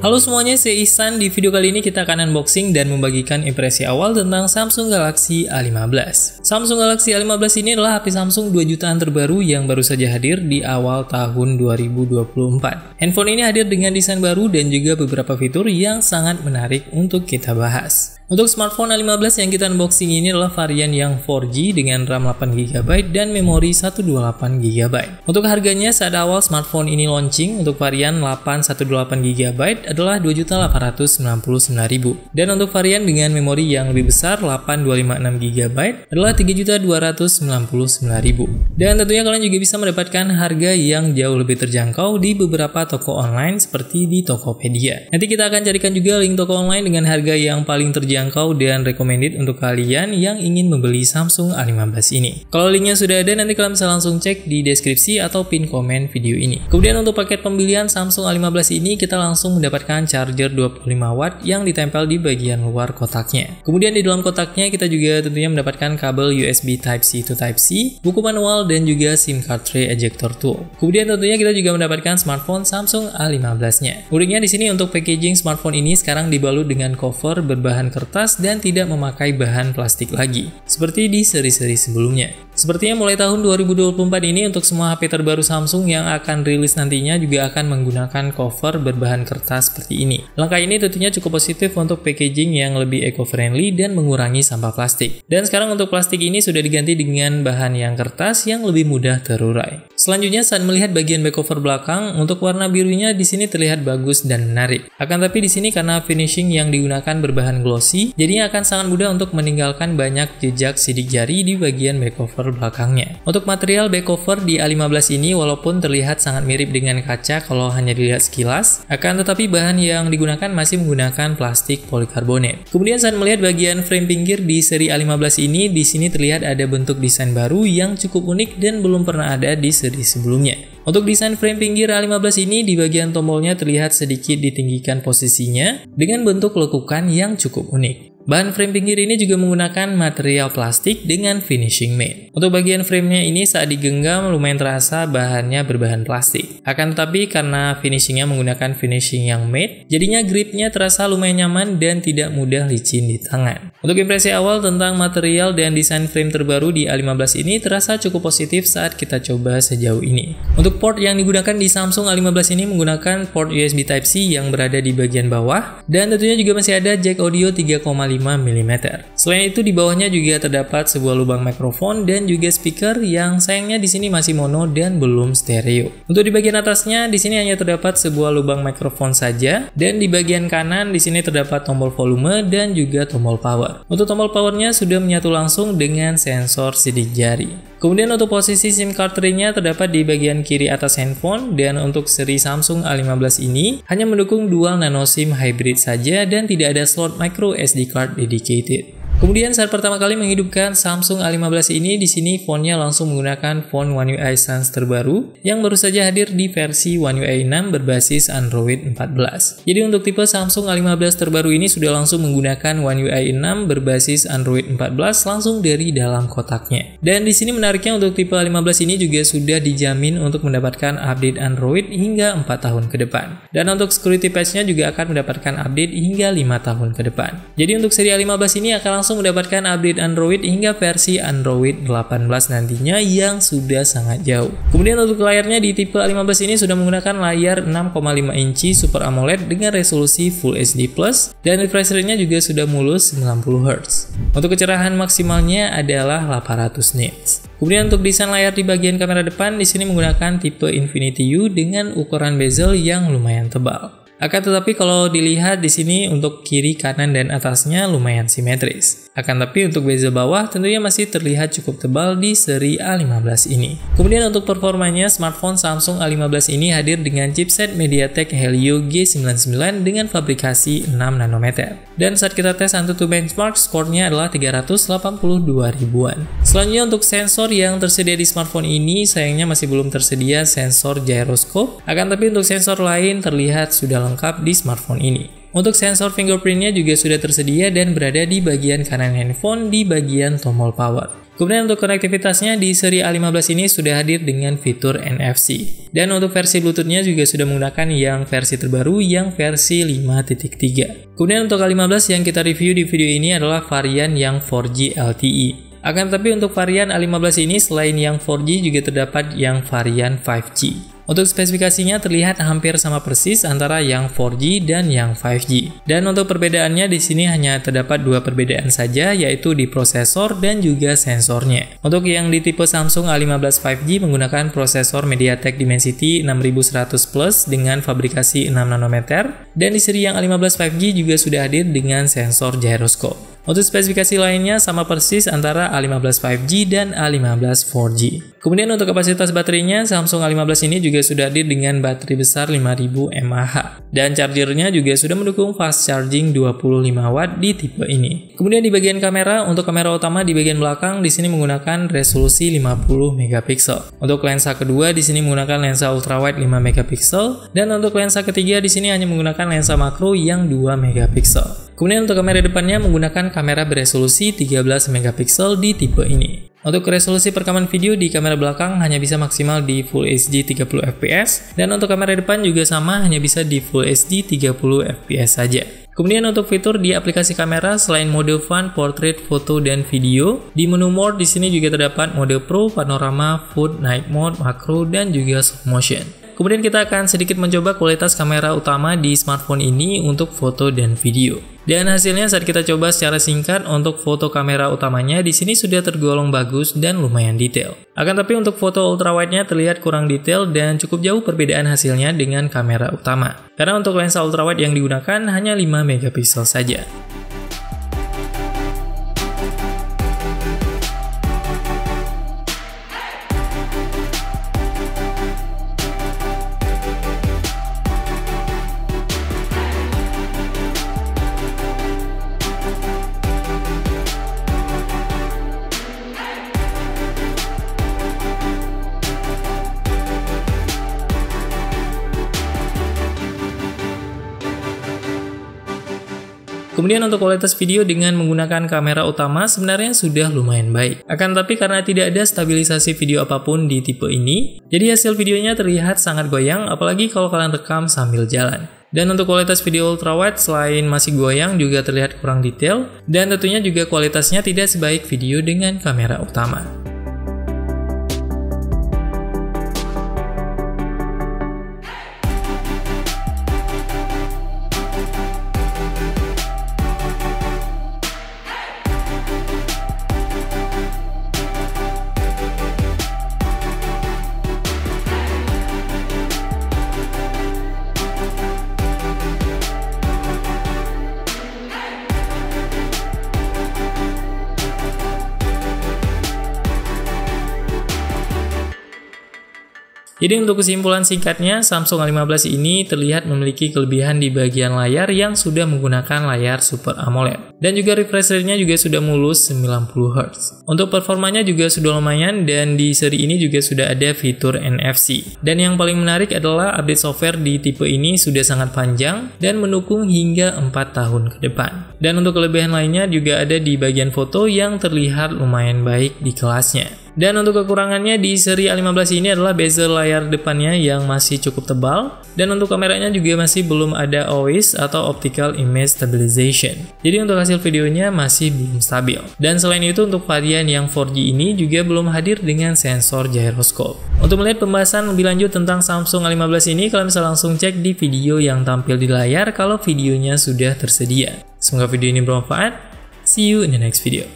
Halo semuanya, saya Ihsan. Di video kali ini kita akan unboxing dan membagikan impresi awal tentang Samsung Galaxy A15. Samsung Galaxy A15 ini adalah HP Samsung 2 jutaan terbaru yang baru saja hadir di awal tahun 2024. Handphone ini hadir dengan desain baru dan juga beberapa fitur yang sangat menarik untuk kita bahas. Untuk smartphone A15 yang kita unboxing ini adalah varian yang 4G dengan RAM 8GB dan memori 128GB. Untuk harganya saat awal smartphone ini launching untuk varian 818GB adalah Rp2.899.000 dan untuk varian dengan memori yang lebih besar 8256GB adalah Rp3.299.000. Dan tentunya kalian juga bisa mendapatkan harga yang jauh lebih terjangkau di beberapa toko online seperti di Tokopedia. Nanti kita akan carikan juga link toko online dengan harga yang paling terjangkau dan recommended untuk kalian yang ingin membeli Samsung A15 ini. Kalau linknya sudah ada, nanti kalian bisa langsung cek di deskripsi atau pin komen video ini. Kemudian untuk paket pembelian Samsung A15 ini, kita langsung mendapatkan charger 25W yang ditempel di bagian luar kotaknya. Kemudian di dalam kotaknya kita juga tentunya mendapatkan kabel USB Type-C to Type-C, buku manual, dan juga SIM card tray ejector tool. Kemudian tentunya kita juga mendapatkan smartphone Samsung A15-nya. Uniknya di sini untuk packaging smartphone ini sekarang dibalut dengan cover berbahan kertas dan tidak memakai bahan plastik lagi, seperti di seri-seri sebelumnya. Sepertinya mulai tahun 2024 ini untuk semua HP terbaru Samsung yang akan rilis nantinya juga akan menggunakan cover berbahan kertas seperti ini. Langkah ini tentunya cukup positif untuk packaging yang lebih eco-friendly dan mengurangi sampah plastik. Dan sekarang untuk plastik ini sudah diganti dengan bahan yang kertas yang lebih mudah terurai. Selanjutnya saat melihat bagian back cover belakang, untuk warna birunya di sini terlihat bagus dan menarik. Akan tapi di sini karena finishing yang digunakan berbahan glossy, jadinya akan sangat mudah untuk meninggalkan banyak jejak sidik jari di bagian back cover belakangnya. Untuk material back cover di A15 ini walaupun terlihat sangat mirip dengan kaca kalau hanya dilihat sekilas, akan tetapi bahan yang digunakan masih menggunakan plastik polikarbonat. Kemudian saat melihat bagian frame pinggir di seri A15 ini, di sini terlihat ada bentuk desain baru yang cukup unik dan belum pernah ada di seri sebelumnya. Untuk desain frame pinggir A15 ini, di bagian tombolnya terlihat sedikit ditinggikan posisinya dengan bentuk lekukan yang cukup unik. Bahan frame pinggir ini juga menggunakan material plastik dengan finishing matte. Untuk bagian framenya ini saat digenggam lumayan terasa bahannya berbahan plastik. Akan tetapi karena finishingnya menggunakan finishing yang matte, jadinya gripnya terasa lumayan nyaman dan tidak mudah licin di tangan. Untuk impresi awal tentang material dan desain frame terbaru di A15 ini terasa cukup positif saat kita coba sejauh ini. Untuk port yang digunakan di Samsung A15 ini menggunakan port USB Type-C yang berada di bagian bawah dan tentunya juga masih ada jack audio 3,5 mm. Selain itu di bawahnya juga terdapat sebuah lubang mikrofon dan juga speaker yang sayangnya di sini masih mono dan belum stereo. Untuk di bagian atasnya di sini hanya terdapat sebuah lubang mikrofon saja dan di bagian kanan di sini terdapat tombol volume dan juga tombol power. Untuk tombol powernya sudah menyatu langsung dengan sensor sidik jari. Kemudian untuk posisi SIM card tray-nya terdapat di bagian kiri atas handphone dan untuk seri Samsung A15 ini hanya mendukung dual nano SIM hybrid saja dan tidak ada slot micro SD card dedicated. Kemudian saat pertama kali menghidupkan Samsung A15 ini, di sini fontnya langsung menggunakan font One UI Sans terbaru yang baru saja hadir di versi One UI 6 berbasis Android 14. Jadi untuk tipe Samsung A15 terbaru ini sudah langsung menggunakan One UI 6 berbasis Android 14 langsung dari dalam kotaknya. Dan di sini menariknya untuk tipe A15 ini juga sudah dijamin untuk mendapatkan update Android hingga 4 tahun ke depan. Dan untuk security patch-nya juga akan mendapatkan update hingga 5 tahun ke depan. Jadi untuk seri A15 ini akan langsung mendapatkan update Android hingga versi Android 18 nantinya yang sudah sangat jauh. Kemudian untuk layarnya di tipe A15 ini sudah menggunakan layar 6,5 inci Super AMOLED dengan resolusi Full HD+ dan refresh rate-nya juga sudah mulus 90Hz. Untuk kecerahan maksimalnya adalah 800 nits. Kemudian untuk desain layar di bagian kamera depan di sini menggunakan tipe Infinity U dengan ukuran bezel yang lumayan tebal. Akan tetapi kalau dilihat di sini untuk kiri, kanan, dan atasnya lumayan simetris. Akan tapi untuk bezel bawah tentunya masih terlihat cukup tebal di seri A15 ini. Kemudian untuk performanya, smartphone Samsung A15 ini hadir dengan chipset MediaTek Helio G99 dengan fabrikasi 6 nanometer. Dan saat kita tes AnTuTu benchmark, skornya adalah 382 ribuan. Selanjutnya untuk sensor yang tersedia di smartphone ini, sayangnya masih belum tersedia sensor gyroscope. Akan tapi untuk sensor lain terlihat sudah lengkap di smartphone ini. Untuk sensor fingerprintnya juga sudah tersedia dan berada di bagian kanan handphone di bagian tombol power. Kemudian untuk konektivitasnya di seri A15 ini sudah hadir dengan fitur NFC. Dan untuk versi Bluetooth-nya juga sudah menggunakan yang versi terbaru yang versi 5.3. Kemudian untuk A15 yang kita review di video ini adalah varian yang 4G LTE. Akan tetapi untuk varian A15 ini selain yang 4G juga terdapat yang varian 5G. Untuk spesifikasinya terlihat hampir sama persis antara yang 4G dan yang 5G. Dan untuk perbedaannya di sini hanya terdapat dua perbedaan saja, yaitu di prosesor dan juga sensornya. Untuk yang di tipe Samsung A15 5G menggunakan prosesor MediaTek Dimensity 6100 Plus dengan fabrikasi 6 nanometer, dan di seri yang A15 5G juga sudah hadir dengan sensor gyroscope. Untuk spesifikasi lainnya sama persis antara A15 5G dan A15 4G. Kemudian untuk kapasitas baterainya, Samsung A15 ini juga sudah hadir dengan baterai besar 5000 mAh. Dan chargernya juga sudah mendukung fast charging 25 watt di tipe ini. Kemudian di bagian kamera, untuk kamera utama di bagian belakang di sini menggunakan resolusi 50 megapiksel. Untuk lensa kedua di sini menggunakan lensa ultrawide 5 megapiksel, dan untuk lensa ketiga di sini hanya menggunakan lensa makro yang 2 megapiksel. Kemudian untuk kamera depannya menggunakan kamera beresolusi 13 megapiksel di tipe ini. Untuk resolusi perekaman video di kamera belakang hanya bisa maksimal di Full HD 30 fps, dan untuk kamera depan juga sama, hanya bisa di Full HD 30 fps saja. Kemudian untuk fitur di aplikasi kamera, selain mode Fun, Portrait, Foto, dan Video, di menu More di sini juga terdapat mode Pro, Panorama, Food, Night Mode, Makro, dan juga Soft Motion. Kemudian kita akan sedikit mencoba kualitas kamera utama di smartphone ini untuk foto dan video. Dan hasilnya saat kita coba secara singkat, untuk foto kamera utamanya di sini sudah tergolong bagus dan lumayan detail. Akan tapi untuk foto ultrawide-nya terlihat kurang detail dan cukup jauh perbedaan hasilnya dengan kamera utama. Karena untuk lensa ultrawide yang digunakan hanya 5 megapiksel saja. Kemudian untuk kualitas video dengan menggunakan kamera utama sebenarnya sudah lumayan baik. Akan tapi karena tidak ada stabilisasi video apapun di tipe ini, jadi hasil videonya terlihat sangat goyang, apalagi kalau kalian rekam sambil jalan. Dan untuk kualitas video ultrawide selain masih goyang juga terlihat kurang detail, dan tentunya juga kualitasnya tidak sebaik video dengan kamera utama. Jadi untuk kesimpulan singkatnya, Samsung A15 ini terlihat memiliki kelebihan di bagian layar yang sudah menggunakan layar Super AMOLED. Dan juga refresh rate-nya juga sudah mulus 90Hz. Untuk performanya juga sudah lumayan, dan di seri ini juga sudah ada fitur NFC. Dan yang paling menarik adalah update software di tipe ini sudah sangat panjang dan mendukung hingga 4 tahun ke depan. Dan untuk kelebihan lainnya juga ada di bagian foto yang terlihat lumayan baik di kelasnya. Dan untuk kekurangannya di seri A15 ini adalah bezel layar depannya yang masih cukup tebal, dan untuk kameranya juga masih belum ada OIS atau Optical Image Stabilization. Jadi untuk hasil videonya masih belum stabil. Dan selain itu untuk varian yang 4G ini juga belum hadir dengan sensor gyroscope. Untuk melihat pembahasan lebih lanjut tentang Samsung A15 ini, kalian bisa langsung cek di video yang tampil di layar kalau videonya sudah tersedia. Semoga video ini bermanfaat. See you in the next video.